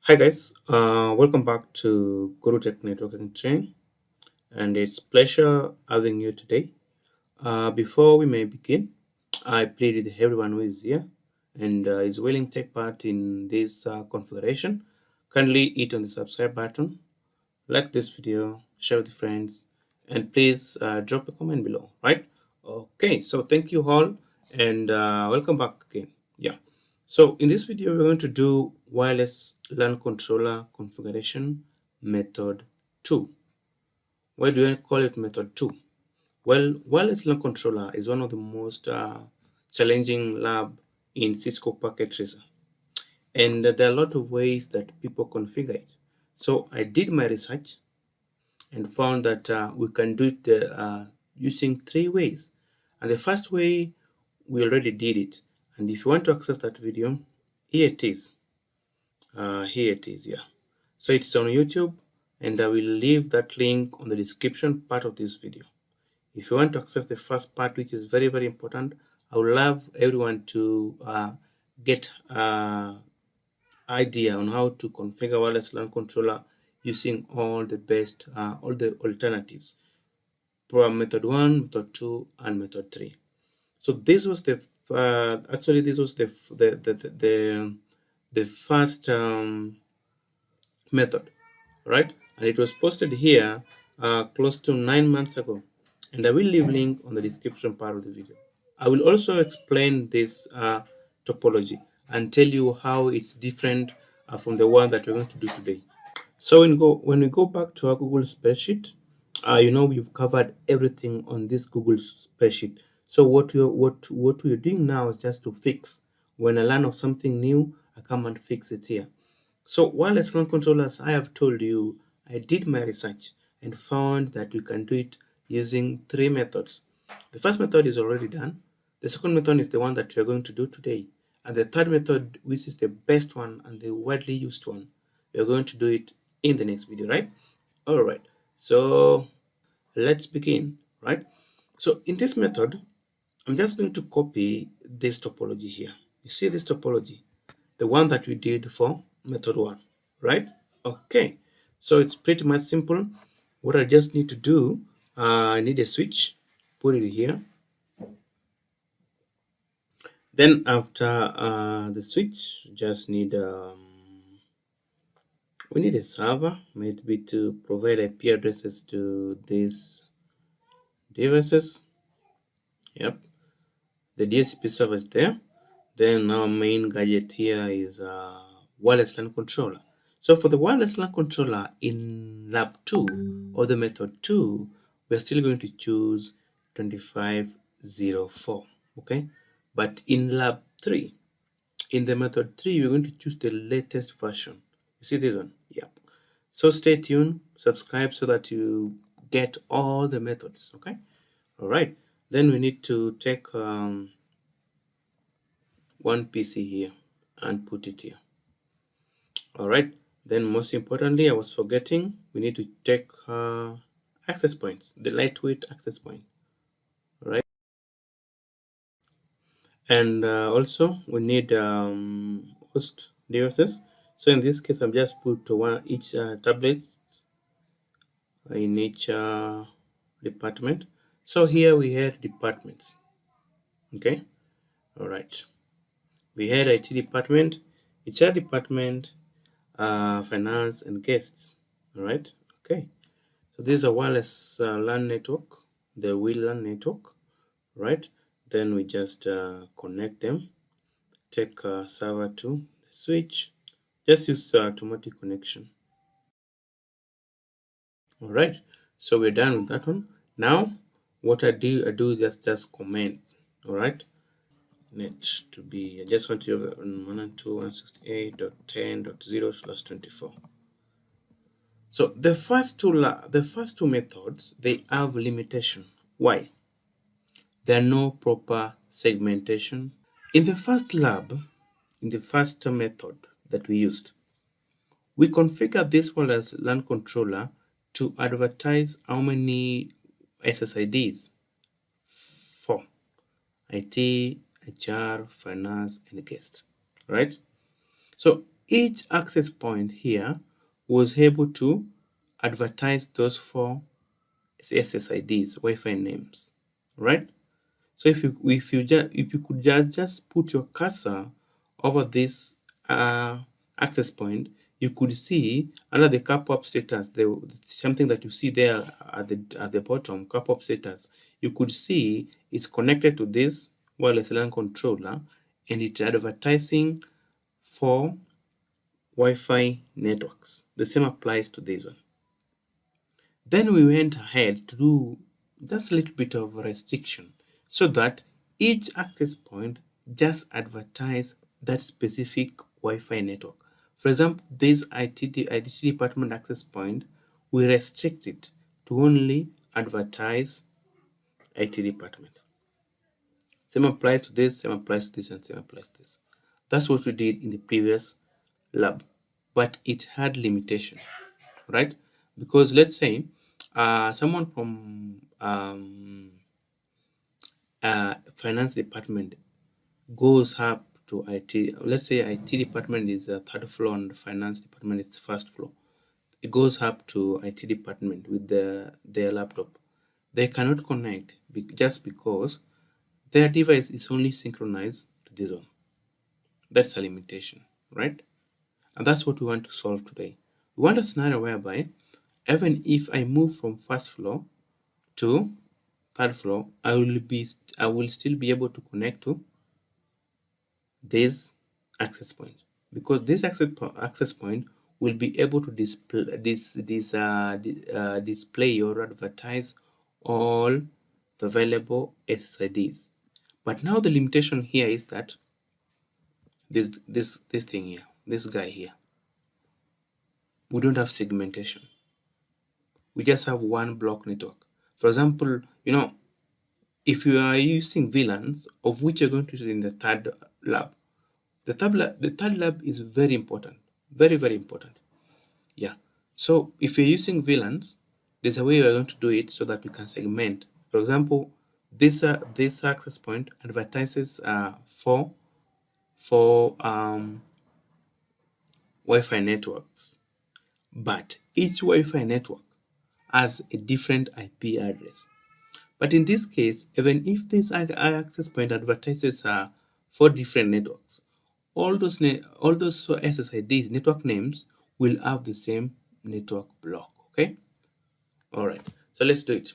Hi guys, welcome back to Gurutech Networking Training, and it's pleasure having you today. Before we may begin, I plead with everyone who is here and is willing to take part in this configuration. Kindly hit on the subscribe button, like this video, share with friends, and please drop a comment below. Right? Okay. So thank you all, and welcome back again. Yeah. So in this video, we're going to do wireless LAN controller configuration method 2. Why do I call it method 2? Well, wireless LAN controller is one of the most challenging lab in Cisco Packet Tracer. And there are a lot of ways that people configure it. So I did my research and found that we can do it using 3 ways. And the first way, we already did it. And if you want to access that video, here it is. Yeah. So it's on YouTube, and I will leave that link on the description part of this video. If you want to access the first part, which is very, very important, I would love everyone to get idea on how to configure wireless LAN controller using all the best, all the alternatives from method 1, method 2, and method 3. So this was the actually this was the first method, right? And it was posted here close to 9 months ago, and I will leave link on the description part of the video. I will also explain this topology and tell you how it's different from the one that we're going to do today. So when we go back to our Google spreadsheet, we've covered everything on this Google spreadsheet. So what we're doing now is just to fix. When I learn of something new, I come and fix it here. So wireless LAN controllers, I have told you, I did my research and found that you can do it using 3 methods. The first method is already done. The second method is the one that we are going to do today. And the third method, which is the best one and the widely used one, we are going to do it in the next video, right? All right. So let's begin, right? So in this method, I'm just going to copy this topology here. You see this topology, the one that we did for method 1, right? Okay, so it's pretty much simple. What I just need to do, I need a switch, put it here. Then after the switch, just need we need a server, maybe to provide IP addresses to these devices. Yep, the DHCP server is there. Then our main gadget here is wireless LAN controller. So for the wireless LAN controller in lab 2 or the method 2, we're still going to choose 2504, okay? But in lab 3, in the method 3, we're going to choose the latest version. You see this one? Yep. So stay tuned, subscribe so that you get all the methods, okay? All right. Then we need to take one PC here and put it here. All right. Then most importantly, I was forgetting, we need to take access points, the lightweight access point. All right. And also we need host devices. So in this case, I'm just put each tablet in each department. So here we had departments. Okay. All right. We had IT department, HR department, finance, and guests. All right. Okay. So this is a wireless LAN network, the WLAN network, right? Then we just connect them, take server to the switch, just use automatic connection. All right. So we're done with that one. Now, what I do is just comment. All right. Net to be, I just want to have 192.168.10.0/24. So the first two methods, they have limitation. Why? There are no proper segmentation. In the first method that we used, we configured this one as LAN controller to advertise how many SSIDs for IT, HR, finance, and guest, right? So each access point here was able to advertise those 4 SSIDs, Wi-Fi names, right? So if you could just put your cursor over this access point, you could see under the cap-up status, something that you see there at the bottom, cap-up status. You could see it's connected to this wireless LAN controller, and it's advertising for Wi-Fi networks. The same applies to this one. Then we went ahead to do just a little bit of restriction so that each access point just advertise that specific Wi-Fi network. For example, this IT department access point, we restrict it to only advertise IT department. Same applies to this, same applies to this, and same applies to this. That's what we did in the previous lab, but it had limitation, right? Because let's say someone from finance department goes up to IT. Let's say IT department is the 3rd floor and finance department is the 1st floor. It goes up to IT department with their laptop. They cannot connect just because their device is only synchronized to this one. That's a limitation, right? And that's what we want to solve today. We want a scenario whereby even if I move from 1st floor to 3rd floor, I will still be able to connect to this access point, because this access point will be able to display or advertise all the available SSIDs. But now the limitation here is that this thing here, this guy here, we don't have segmentation. We just have one block network. For example, if you are using VLANs, of which you're going to use in the 3rd lab, the 3rd lab is very important, very, very important. Yeah. So if you're using VLANs, there's a way we're going to do it so that we can segment. For example, this access point advertises for Wi-Fi networks, but each Wi-Fi network has a different IP address. But in this case, even if this access point advertises 4 different networks, all those SSIDs, network names, will have the same network block. Okay. All right. So let's do it.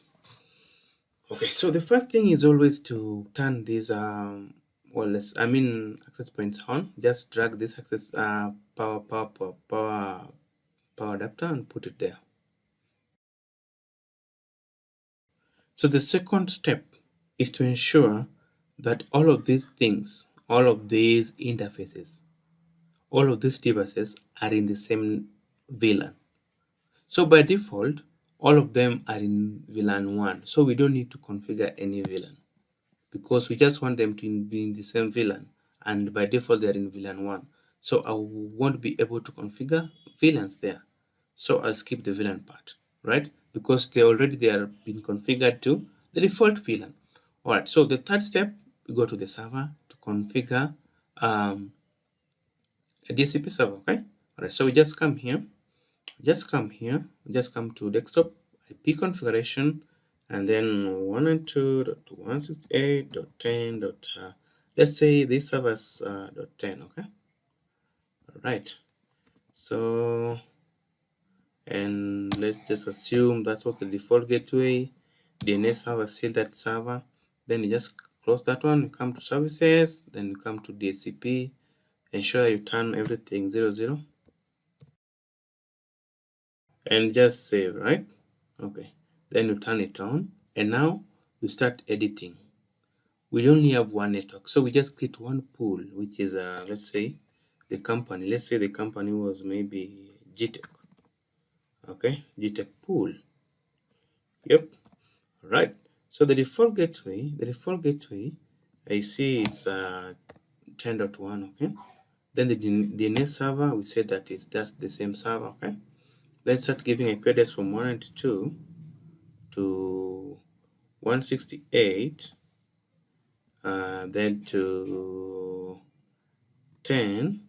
Okay. So the first thing is always to turn these access points on. Just drag this access power adapter and put it there. So the second step is to ensure that all of these things, all of these interfaces, all of these devices are in the same VLAN. So by default, all of them are in VLAN 1. So we don't need to configure any VLAN because we just want them to be in the same VLAN. And by default, they're in VLAN 1. So I won't be able to configure VLANs there. So I'll skip the VLAN part, right? Because they are been configured to the default VLAN. All right, so the 3rd step, we go to the server to configure a DHCP server, okay? All right, so we just come here, just come to desktop IP configuration, and then 192.168.10. Let's say this server's .10, okay? All right, so, and let's just assume that's what the default gateway. DNS server, seal that server. Then you just close that one, you come to services, then you come to DHCP, ensure you turn everything 00, and just save, right? Okay, then you turn it on, and now you start editing. We only have one network, so we just create one pool, which is let's say the company. Let's say the company was maybe Gtech. Okay, Gtech pool. Yep. Right. So the default gateway, I see it's 10.1. Okay. Then the DNS server, we said that's the same server. Okay. Let's start giving IP address from 192 to 168, then to 10,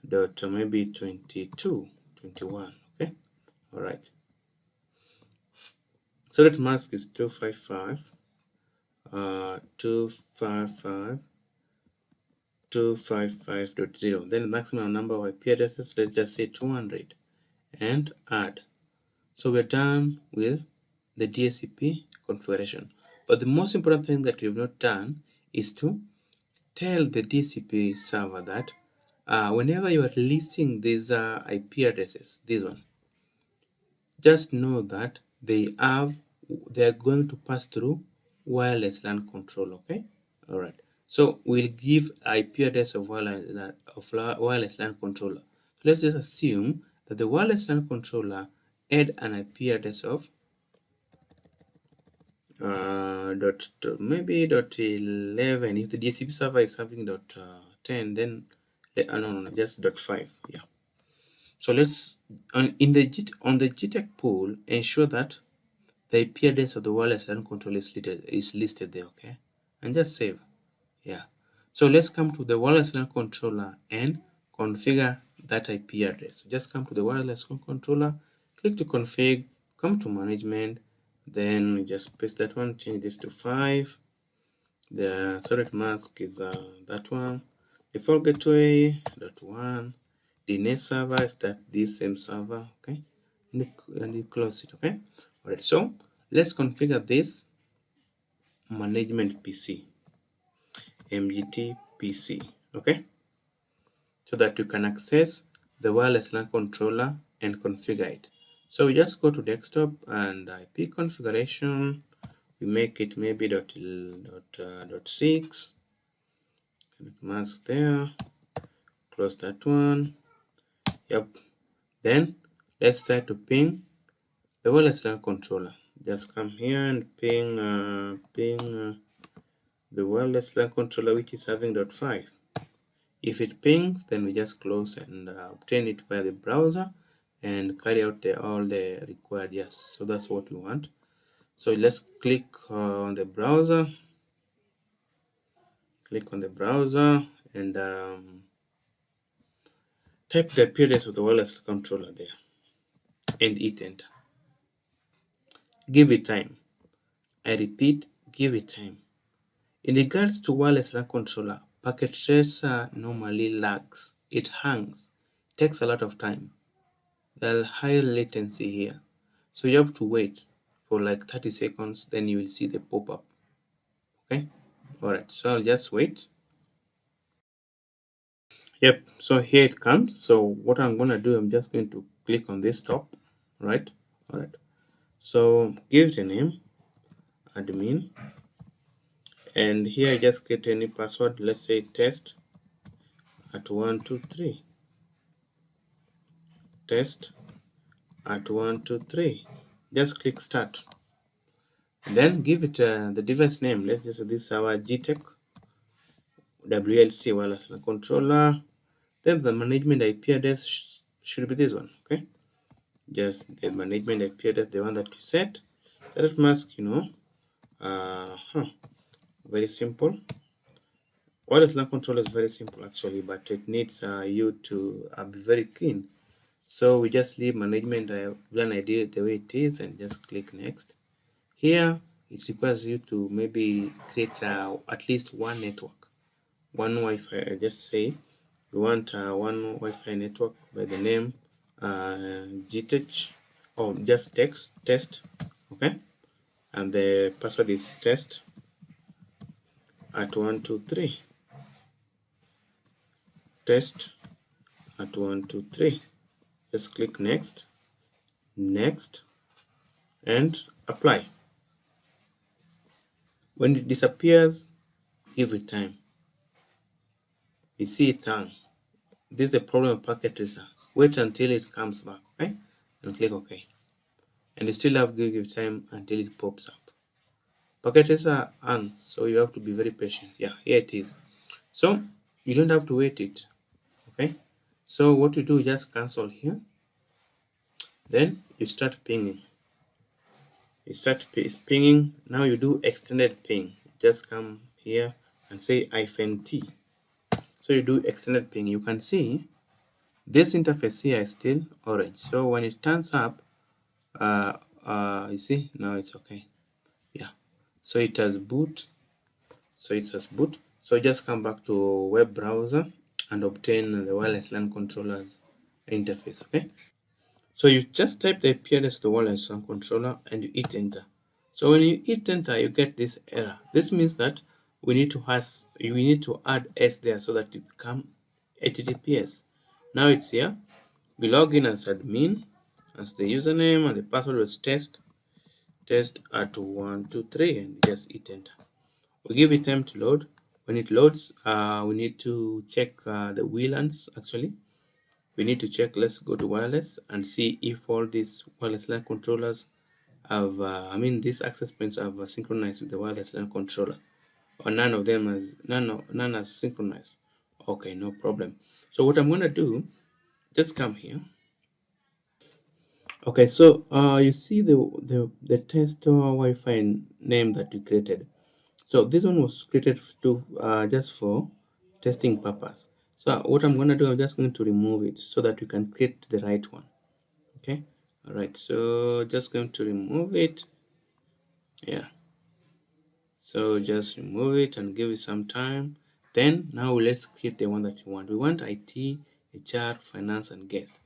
dot maybe 22, 21. Okay, all right. So that mask is 255, 255, 255.0. Then the maximum number of IP addresses, let's just say 200, and add. So we're done with the DHCP configuration. But the most important thing that we've not done is to tell the DHCP server that whenever you are releasing these IP addresses, this one, just know that they are going to pass through wireless LAN control. Okay, all right. So we'll give IP address of wireless LAN controller. So let's just assume that the wireless LAN controller add an IP address of maybe .11. If the DHCP server is having .10, then no, just .5. Yeah. So let's on the Gtech pool ensure that the IP address of the wireless LAN controller is listed there. Okay, and just save. Yeah. So let's come to the wireless LAN controller and configure that IP address. Just come to the wireless LAN controller, click to config, come to management, then just paste that one, change this to 5. The solid mask is that one. Default gateway .1. DNS server is this same server. Okay, and you close it. Okay. All right. So let's configure this management PC. MGT PC, okay, so that you can access the wireless LAN controller and configure it. So we just go to desktop and IP configuration. We make it maybe .6. Mask there. Close that one. Yep. Then let's try to ping the wireless LAN controller. Just come here and ping the wireless LAN controller, which is having .5. If it pings, then we just close and obtain it via the browser and carry out all the required yes. So that's what we want. So let's click on the browser. Click on the browser and type the IP address of the wireless controller there and hit enter. Give it time. I repeat, give it time. In regards to wireless LAN controller, Packet Tracer normally lags. It hangs. Takes a lot of time. There's high latency here. So you have to wait for like 30 seconds, then you will see the pop-up. Okay? Alright, so I'll just wait. Yep, so here it comes. So what I'm gonna do, I'm just going to click on this top, right? Alright. So give it a name, admin. And here I just create any password, let's say test at 123. Test at 123. Just click start. And then give it the device name. Let's just say this is our Gtech WLC wireless LAN controller. Then the management IP address should be this one. Okay, just the management IP address, the one that we set. That mask, very simple. Wireless LAN controller is very simple actually, but it needs you to be very keen. So we just leave management VLAN ID the way it is and just click next. Here it requires you to maybe create at least one network, one Wi-Fi. I just say we want one Wi-Fi network by the name Gtech, or just test, okay, and the password is test at 123. Test at 123. Just click next, and apply. When it disappears, give it time. You see it turn. This is the problem of Packet Tracer. Wait until it comes back, right? And click OK. And you still have to give time until it pops up. Packet Tracer ends, so you have to be very patient. Yeah, here it is. So you don't have to wait it. Okay. So what you do, just cancel here. Then you start pinging. You start pinging. Now you do extended ping. Just come here and say -T. So you do extended ping. You can see This interface here is still orange. So when it turns up, you see, now it's okay. Yeah. So it has boot. So just come back to web browser and obtain the wireless LAN controller's interface. Okay. So you just type the IP address of the wireless LAN controller and you hit enter. So when you hit enter, you get this error. This means that we need to add S there so that it become HTTPS. Now it's here. We log in as admin, as the username, and the password was test at 123, and just hit enter. We give it time to load. When it loads, we need to check the VLANs. Actually, we need to check. Let's go to wireless and see if all these wireless LAN controllers have, these access points have synchronized with the wireless LAN controller, or none of them has none has synchronized. Okay, no problem. So what I'm going to do, just come here. Okay, so you see the test Wi-Fi name that you created. So this one was created to just for testing purpose. So what I'm going to do, I'm just going to remove it so that we can create the right one. Okay, all right. So just going to remove it. Yeah. So just remove it and give it some time. Then now let's create the one that you want. We want IT, HR, finance, and guest.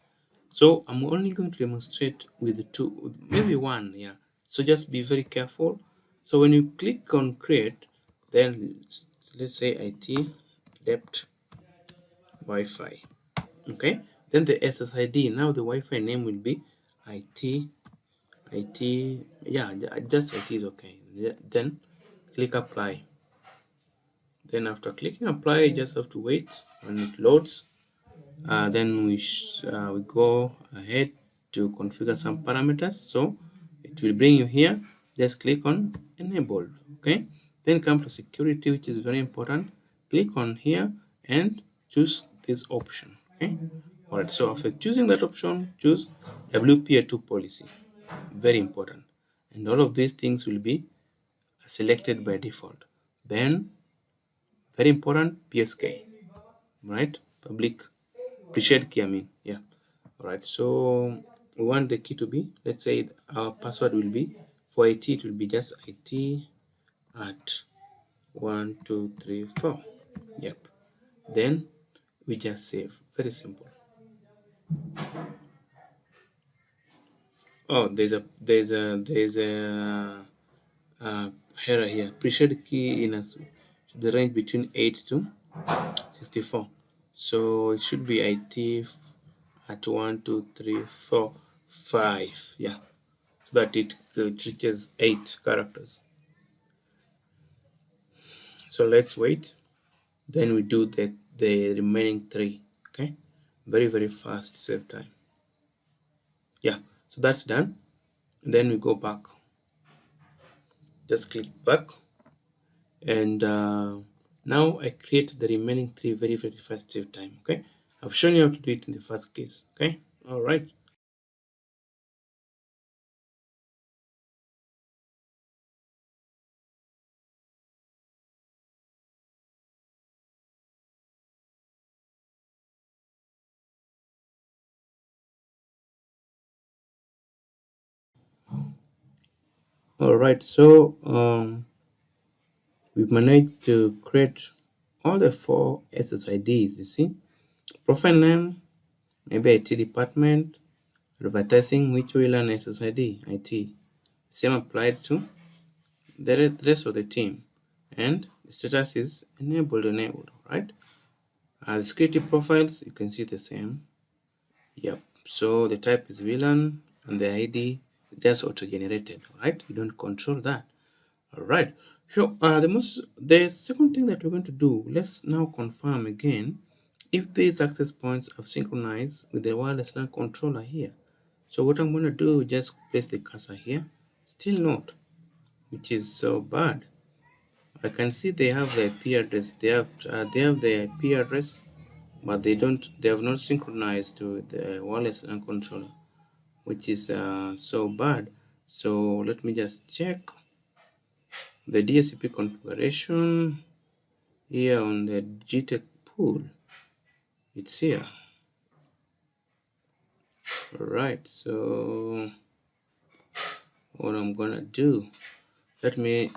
So I'm only going to demonstrate with two, maybe one, yeah. So just be very careful. So when you click on create, then let's say IT depth Wi-Fi, okay. Then the SSID, now the Wi-Fi name will be IT, yeah, just IT is okay. Then click apply. Then after clicking apply, you just have to wait when it loads. Then we go ahead to configure some parameters. So it will bring you here. Just click on enable. Okay. Then come to security, which is very important. Click on here and choose this option. Okay. All right. So after choosing that option, choose WPA2 policy. Very important. And all of these things will be selected by default. Then very important, PSK, right? Public pre-shared key, yeah. All right, so we want the key to be, let's say our password will be, for IT it will be just IT at 1234. Yep. Then we just save. Very simple. Oh, there's a error here. Pre-shared key in the range between 8 to 64. So it should be IT at 1, 2, 3, 4, 5. Yeah, so that it reaches 8 characters. So let's wait. Then we do the remaining 3. Okay, very fast, save time. Yeah, so that's done. And then we go back. Just click back, and now I create the remaining 3 very fast, save time. Okay, I've shown you how to do it in the first case. Okay, all right. All right, so we've managed to create all the 4 SSIDs. You see, profile name, maybe IT department, advertising, which will learn SSID, IT. Same applied to the rest of the team, and the status is enabled, right? The security profiles, you can see the same. Yep. So the type is VLAN and the ID is just auto-generated, right? You don't control that. All right. So the second thing that we're going to do, let's now confirm again if these access points are synchronized with the wireless LAN controller here. So what I'm going to do, just place the cursor here. Still not, which is so bad. I can see they have the IP address. They have the IP address, but they have not synchronized to the wireless LAN controller, which is so bad. So let me just check the DHCP configuration here on the Gtech pool. It's here. All right, so what I'm gonna do, let me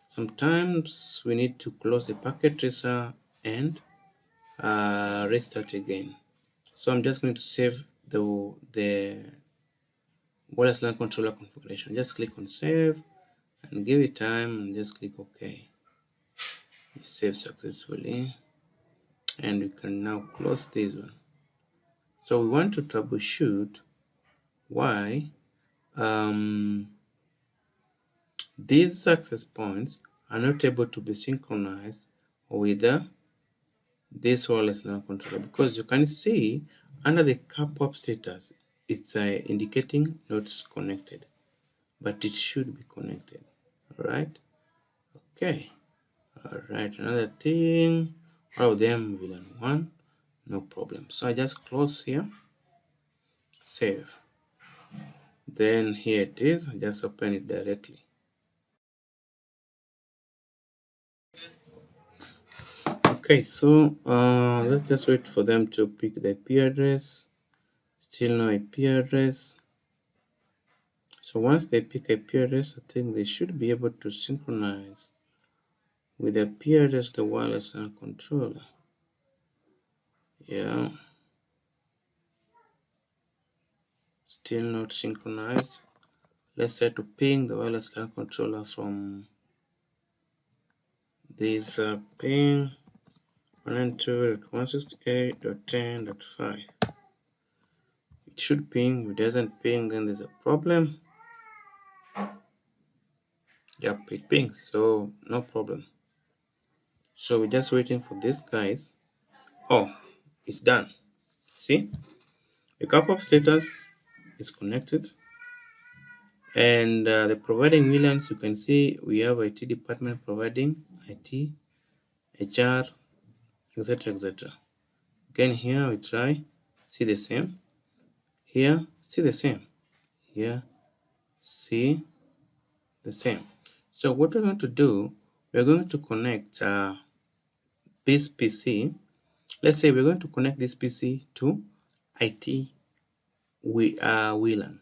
sometimes we need to close the packet tracer and restart again. So I'm just going to save the wireless LAN controller configuration. Just click on save and give it time and just click OK. Save successfully, and we can now close this one. So we want to troubleshoot why these access points are not able to be synchronized with this wireless LAN controller, because you can see under the pop-up status it's indicating not connected, but it should be connected. All right, okay. All right, another thing, all of them VLAN 1, no problem. So I just close here, save, then here it is. I just open it directly. Okay, so let's just wait for them to pick the IP address. Still no IP address. So once they pick IP address, I think they should be able to synchronize with the IP address the wireless LAN controller. Yeah, still not synchronized. Let's say to ping the wireless LAN controller from this ping 192.168.10.5. It should ping. If it doesn't ping, then there's a problem. Yep, it pings, so no problem. So we're just waiting for these guys. Oh, it's done. See, the pop-up status is connected, and the providing VLANs, you can see we have IT department providing IT, HR, etc., etc. Again, here we try, see the same. Here, see the same. Here, see the same. So what we're going to do, we're going to connect this PC. Let's say we're going to connect this PC to IT WLAN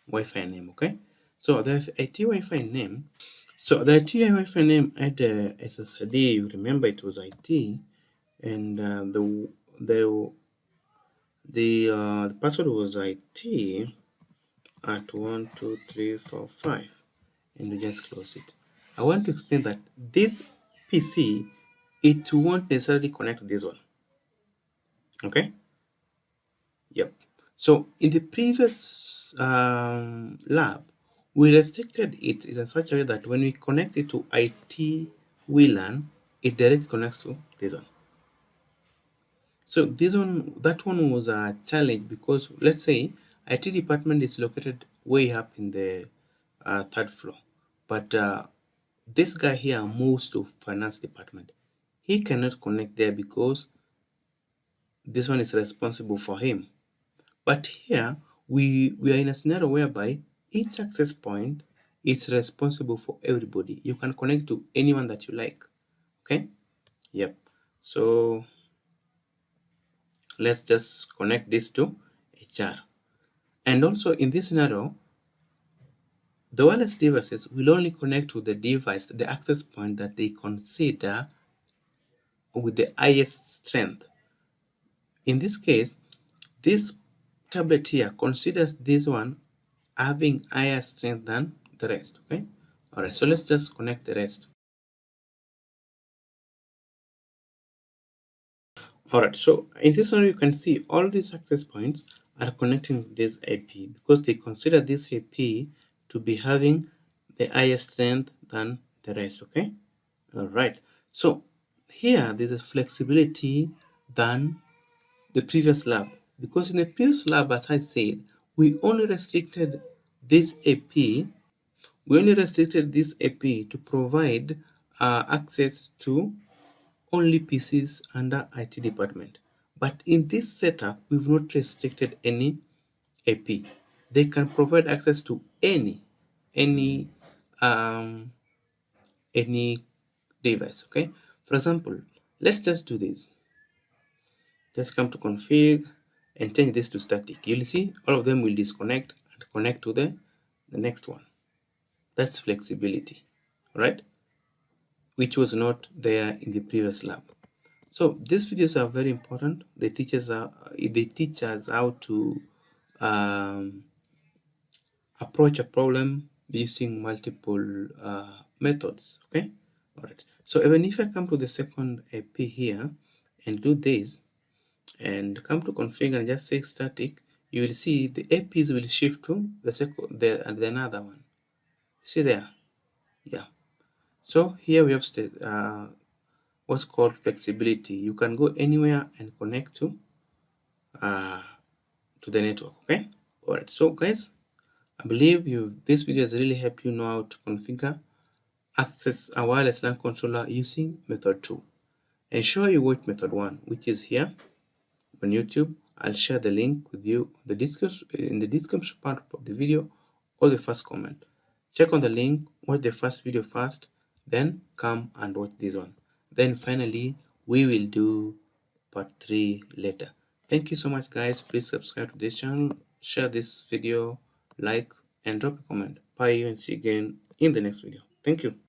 Wi-Fi name. Okay, so the IT Wi-Fi name. So the IT Wi-Fi name had SSID. You remember it was IT, and the password was IT at 12345, and we just close it. I want to explain that this PC, it won't necessarily connect to this one. Okay. Yep. So in the previous lab, we restricted it in such a way that when we connect it to IT WLAN, it directly connects to this one. So that one was a challenge, because let's say IT department is located way up in the third floor, but this guy here moves to finance department. He cannot connect there because this one is responsible for him. But here we are in a scenario whereby each access point is responsible for everybody. You can connect to anyone that you like. Okay. Yep. So let's just connect this to HR. And also in this scenario, the wireless devices will only connect to the device, the access point that they consider with the highest strength. In this case, this tablet here considers this one having higher strength than the rest. Okay. All right. So let's just connect the rest. All right. So in this one, you can see all these access points are connecting to this IP because they consider this IP to be having the higher strength than the rest. Okay. All right. So here there's a flexibility than the previous lab, because in the previous lab, as I said, we only restricted this AP. We only restricted this AP to provide access to only PCs under IT department. But in this setup, we've not restricted any AP. They can provide access to any um, any device. Okay. For example, let's just do this. Just come to config. and change this to static, you'll see all of them will disconnect and connect to the next one. That's flexibility, right? Which was not there in the previous lab. So these videos are very important. They teach us how to approach a problem using multiple methods. Okay, all right. So even if I come to the second AP here and do this and come to configure and just say static, you will see the APs will shift to the another one. See there, yeah. So here we have what's called flexibility. You can go anywhere and connect to the network. Okay, all right. So guys, I believe this video has really helped you know how to configure access a wireless LAN controller using method 2. Ensure you watch method 1, which is here on YouTube. I'll share the link with you in the description part of the video or the first comment. Check on the link, watch the first video first, then come and watch this one. Then finally, we will do part 3 later. Thank you so much, guys. Please subscribe to this channel, share this video, like, and drop a comment. Bye, and see you again in the next video. Thank you.